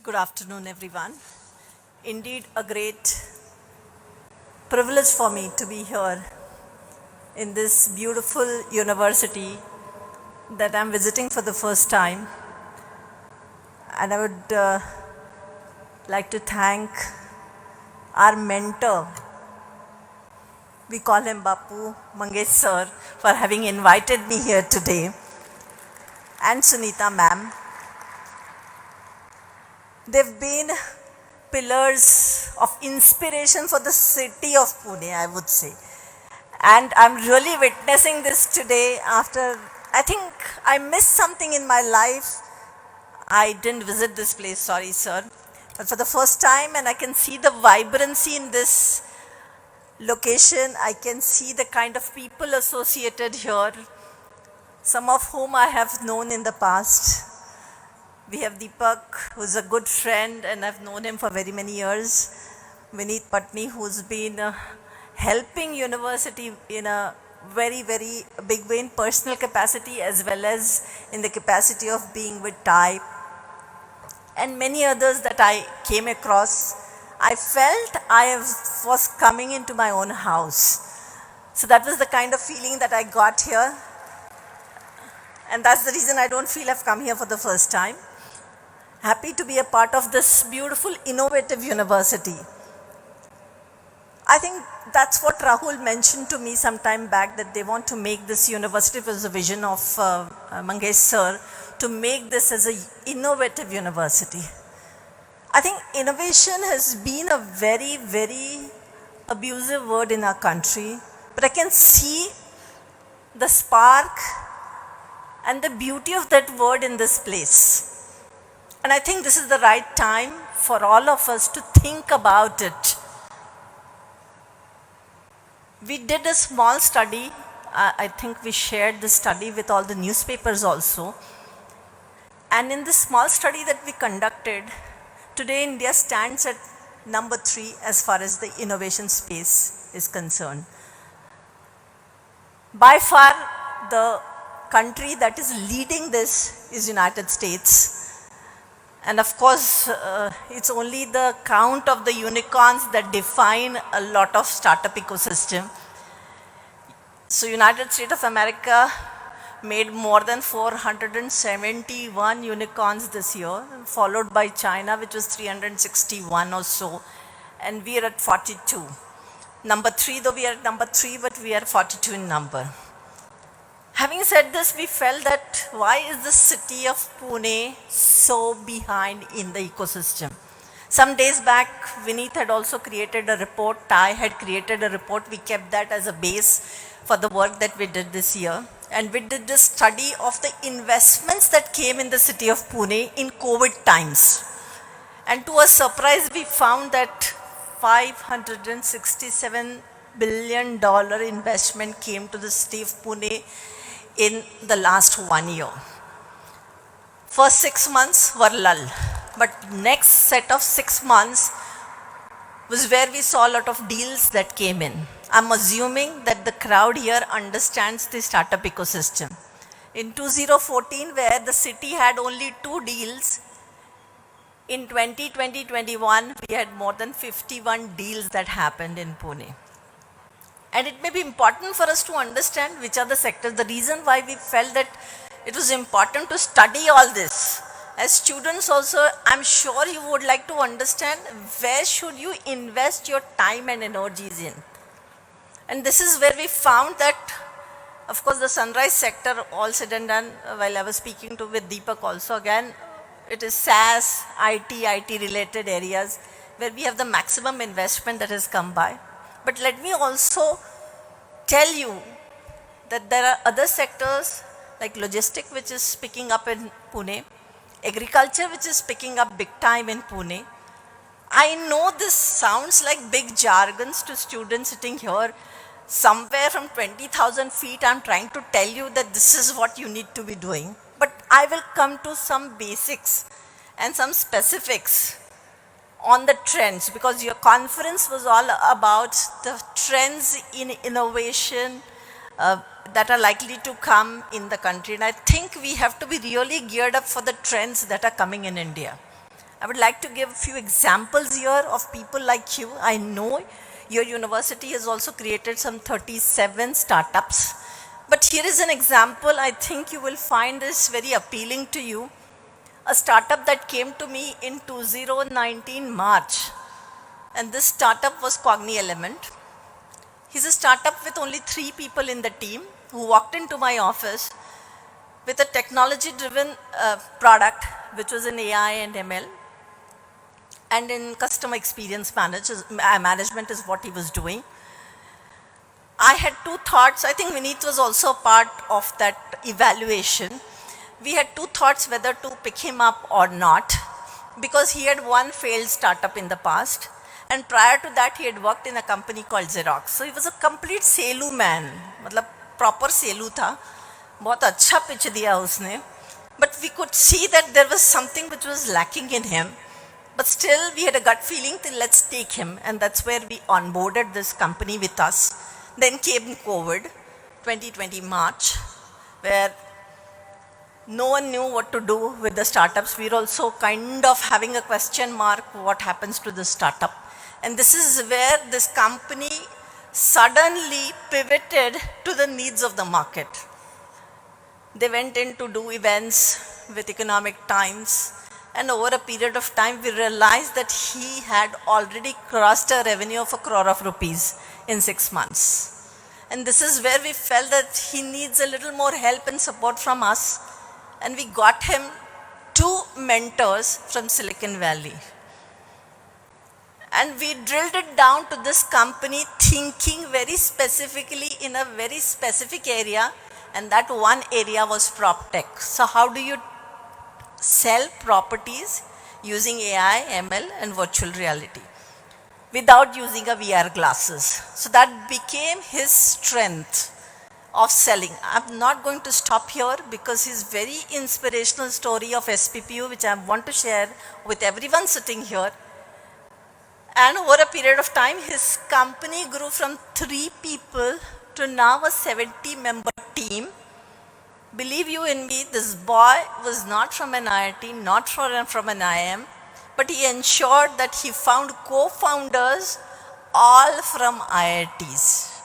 Good afternoon, everyone. Indeed, a great privilege for me to be here in this beautiful university that I'm visiting for the first time. And I would like to thank our mentor. We call him Bapu Mangesh sir for having invited me here today, and Sunita ma'am. They've been pillars of inspiration for the city of Pune, I would say. And I'm really witnessing this today after, I think I missed something in my life. I didn't visit this place, sorry sir. But for the first time, and I can see the vibrancy in this location. I can see the kind of people associated here, some of whom I have known in the past. We have Deepak, who's a good friend, and I've known him for very many years. Vineet Patni, who's been helping university in a very, very big way in personal capacity as well as in the capacity of being with TIE. And many others that I came across. I felt I was coming into my own house. So that was the kind of feeling that I got here. And that's the reason I don't feel I've come here for the first time. Happy to be a part of this beautiful, innovative university. I think that's what Rahul mentioned to me some time back, that they want to make this university, was a vision of Mangesh sir, to make this as an innovative university. I think innovation has been a very, very abusive word in our country, but I can see the spark and the beauty of that word in this place. And I think this is the right time for all of us to think about it. We did a small study. I think we shared the study with all the newspapers also. And in this small study that we conducted, today India stands at number 3 as far as the innovation space is concerned. By far, the country that is leading this is United States. And of course, it's only the count of the unicorns that define a lot of startup ecosystem. So United States of America made more than 471 unicorns this year, followed by China, which was 361 or so, and we are at 42. Number 3, though we are at number 3, but we are 42 in number. Having said this, we felt that why is the city of Pune so behind in the ecosystem? Some days back, Vineet had also created a report, Tai had created a report, we kept that as a base for the work that we did this year. And we did this study of the investments that came in the city of Pune in COVID times. And to our surprise, we found that $567 billion investment came to the city of Pune in the last 1 year. First 6 months were lull, but next set of 6 months was where we saw a lot of deals that came in. I'm assuming that the crowd here understands the startup ecosystem. In 2014, where the city had only 2 deals, in 2020-21, we had more than 51 deals that happened in Pune. And it may be important for us to understand which are the sectors. The reason why we felt that it was important to study all this. As students also, I'm sure you would like to understand where should you invest your time and energies in. And this is where we found that, of course, the sunrise sector, all said and done, while I was speaking with Deepak also, again, it is SaaS, IT related areas where we have the maximum investment that has come by. But let me also tell you that there are other sectors like logistics, which is picking up in Pune, agriculture, which is picking up big time in Pune. I know this sounds like big jargons to students sitting here. Somewhere from 20,000 feet, I'm trying to tell you that this is what you need to be doing. But I will come to some basics and some specifics on the trends, because your conference was all about the trends in innovation that are likely to come in the country. And I think we have to be really geared up for the trends that are coming in India. I would like to give a few examples here of people like you. I know your university has also created some 37 startups. But here is an example. I think you will find this very appealing to you. A startup that came to me in 2019 March. And this startup was Cogni Element. He's a startup with only 3 people in the team who walked into my office with a technology-driven product, which was in AI and ML. And in customer experience management is what he was doing. I had 2 thoughts. I think Vineet was also a part of that evaluation. We had 2 thoughts whether to pick him up or not, because he had one failed startup in the past. And prior to that, he had worked in a company called Xerox. So he was a complete selu man, मतलब proper selu था. बहुत अच्छा pitch दिया उसने. But we could see that there was something which was lacking in him. But still, we had a gut feeling that let's take him. And that's where we onboarded this company with us. Then came COVID, 2020 March, where no one knew what to do with the startups. We were also kind of having a question mark, what happens to the startup? And this is where this company suddenly pivoted to the needs of the market. They went in to do events with Economic Times. And over a period of time, we realized that he had already crossed a revenue of 1 crore of rupees in 6 months. And this is where we felt that he needs a little more help and support from us. And we got him 2 mentors from Silicon Valley. And we drilled it down to this company thinking very specifically in a very specific area. And that one area was prop tech. So how do you sell properties using AI, ML, and virtual reality without using a VR glasses? So that became his strength of selling. I'm not going to stop here because his very inspirational story of SPPU, which I want to share with everyone sitting here. And over a period of time, his company grew from 3 people to now a 70-member team. Believe you in me, this boy was not from an IIT, not from an IIM, but he ensured that he found co-founders all from IITs.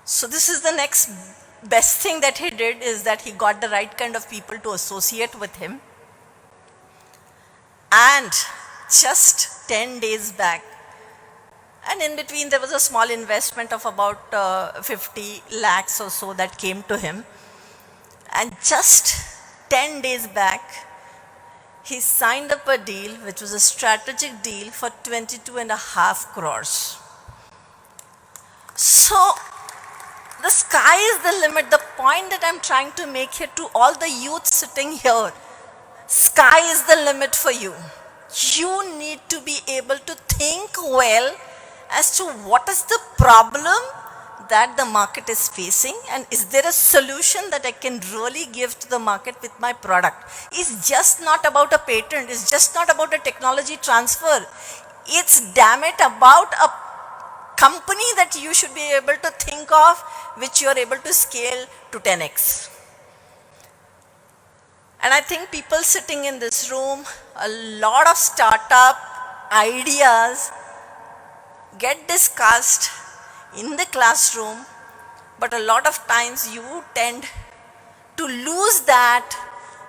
So this is the next best thing that he did, is that he got the right kind of people to associate with him. And just 10 days back, and in between there was a small investment of about 50 lakhs or so that came to him. And just 10 days back, he signed up a deal, which was a strategic deal for 22.5 crores. So the sky is the limit. The point that I'm trying to make here to all the youth sitting here, sky is the limit for you. You need to be able to think well as to what is the problem that the market is facing, and is there a solution that I can really give to the market with my product. It's just not about a patent, it's just not about a technology transfer. It's damn it about a company that you should be able to think of, which you are able to scale to 10x. And I think people sitting in this room, a lot of startup ideas get discussed in the classroom, but a lot of times you tend to lose that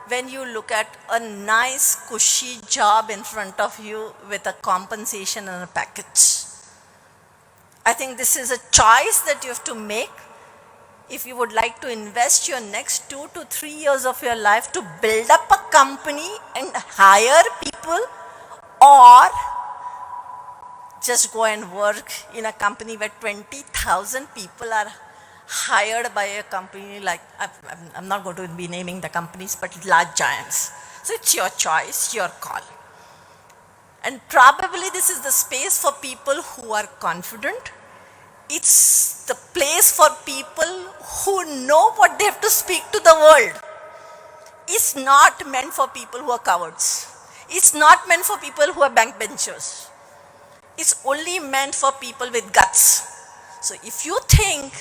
when you look at a nice cushy job in front of you with a compensation and a package. I think this is a choice that you have to make if you would like to invest your next 2 to 3 years of your life to build up a company and hire people, or just go and work in a company where 20,000 people are hired by a company like, I'm not going to be naming the companies, but large giants. So it's your choice, your call. And probably this is the space for people who are confident. It's the place for people who know what they have to speak to the world. It's not meant for people who are cowards. It's not meant for people who are backbenchers. It's only meant for people with guts. So if you think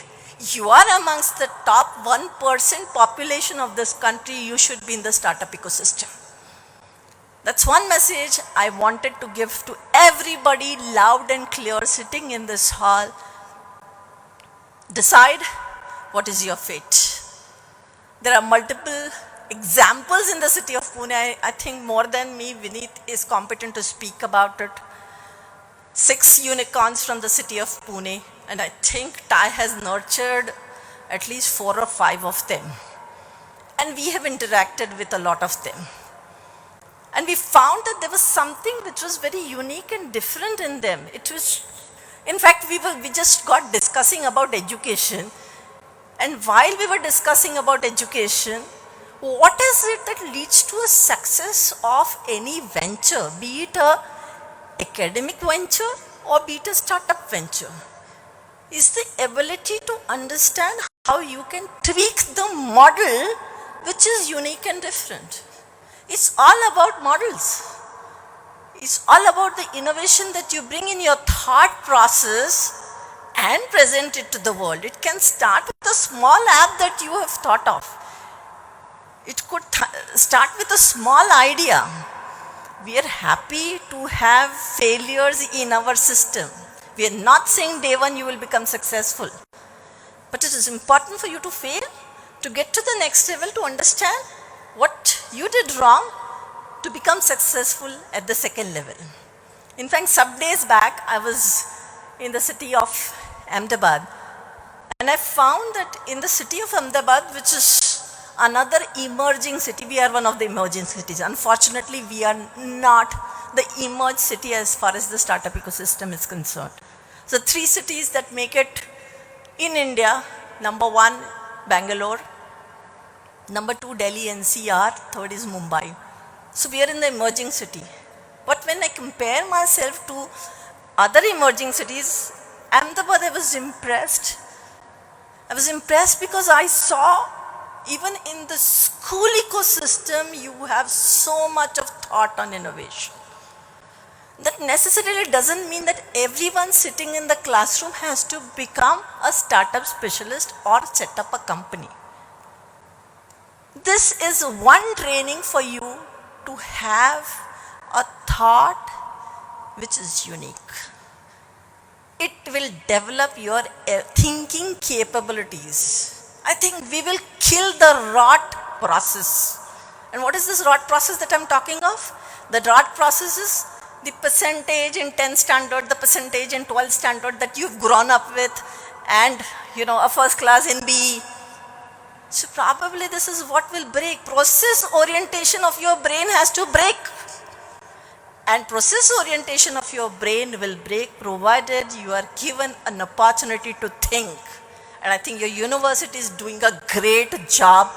you are amongst the top 1% population of this country, you should be in the startup ecosystem. That's one message I wanted to give to everybody loud and clear sitting in this hall. Decide what is your fate. There are multiple examples in the city of Pune. I think more than me, Vineet is competent to speak about it. 6 unicorns from the city of Pune, and I think TIE has nurtured at least 4 or 5 of them. And we have interacted with a lot of them. And we found that there was something which was very unique and different in them. It was, in fact, we just got discussing about education. And while we were discussing about education, what is it that leads to a success of any venture, be it a academic venture or be it a startup venture? Is the ability to understand how you can tweak the model which is unique and different. It's all about models. It's all about the innovation that you bring in your thought process and present it to the world. It can start with a small app that you have thought of. It could start with a small idea. We are happy to have failures in our system. We are not saying day one you will become successful. But it is important for you to fail, to get to the next level, to understand what you did wrong, to become successful at the second level. In fact, some days back, I was in the city of Ahmedabad, and I found that in the city of Ahmedabad, which is another emerging city, we are one of the emerging cities. Unfortunately, we are not the emerged city as far as the startup ecosystem is concerned. So 3 cities that make it in India: number 1, Bangalore; number 2, Delhi NCR; third is Mumbai. So we are in the emerging city. But when I compare myself to other emerging cities, Ahmedabad, I was impressed. I was impressed because I saw even in the school ecosystem, you have so much of thought on innovation. That necessarily doesn't mean that everyone sitting in the classroom has to become a startup specialist or set up a company. This is one training for you to have a thought which is unique. It will develop your thinking capabilities. I think we will kill the rot process. And what is this rot process that I'm talking of? The rot process is the percentage in 10 standard, the percentage in 12 standard that you've grown up with, and a first class in BE. So probably this is what will break. Process orientation of your brain has to break. And process orientation of your brain will break provided you are given an opportunity to think. And I think your university is doing a great job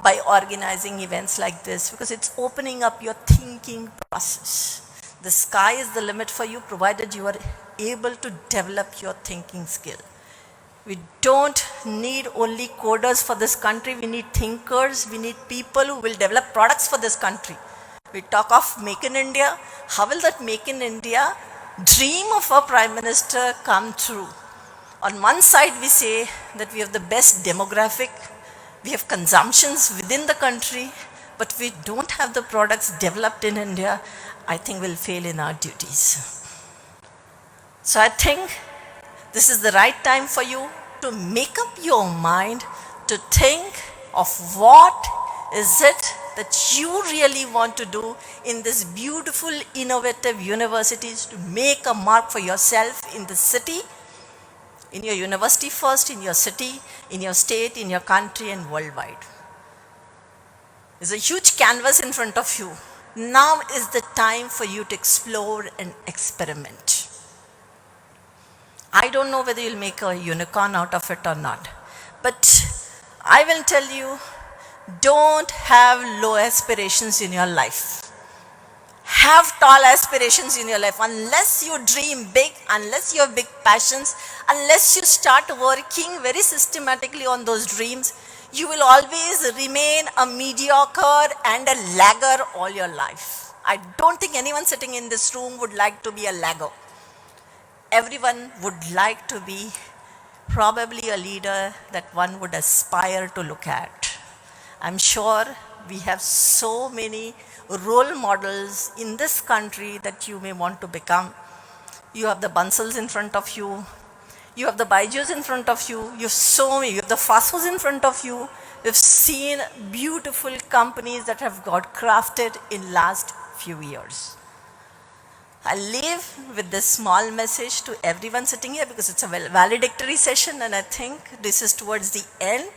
by organizing events like this, because it's opening up your thinking process. The sky is the limit for you provided you are able to develop your thinking skill. We don't need only coders for this country. We need thinkers. We need people who will develop products for this country. We talk of Make in India. How will that Make in India dream of our Prime Minister come true? On one side, we say that we have the best demographic. We have consumptions within the country, but we don't have the products developed in India. I think we'll fail in our duties. So I think this is the right time for you to make up your mind to think of what is it that you really want to do in this beautiful, innovative universities to make a mark for yourself in the city, in your university first, in your city, in your state, in your country, and worldwide. There's a huge canvas in front of you. Now is the time for you to explore and experiment. I don't know whether you'll make a unicorn out of it or not, but I will tell you, don't have low aspirations in your life. Have tall aspirations in your life. Unless you dream big, unless you have big passions, unless you start working very systematically on those dreams, you will always remain a mediocre and a lagger all your life. I don't think anyone sitting in this room would like to be a lagger. Everyone would like to be probably a leader that one would aspire to look at. I'm sure We have so many role models in this country that you may want to become. You have the Bansals in front of you. You have the Baijus in front of you. You have so many. You have the Fasos in front of you. We've seen beautiful companies that have got crafted in last few years. I'll leave with this small message to everyone sitting here because it's a valedictory session, and I think this is towards the end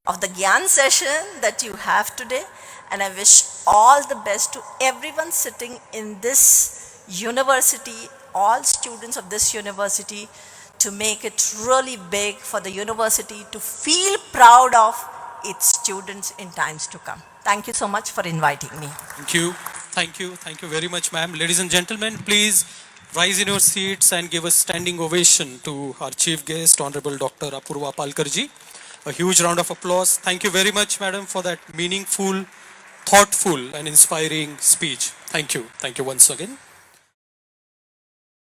of the Gyan session that you have today. And I wish all the best to everyone sitting in this university, all students of this university, to make it really big for the university to feel proud of its students in times to come. Thank you so much for inviting me. Thank you. Thank you. Thank you very much, ma'am. Ladies and gentlemen, please rise in your seats and give a standing ovation to our chief guest, Honorable Dr. Apoorva Palkar ji. A huge round of applause. Thank you very much, madam, for that meaningful, thoughtful and inspiring speech. Thank you. Thank you once again.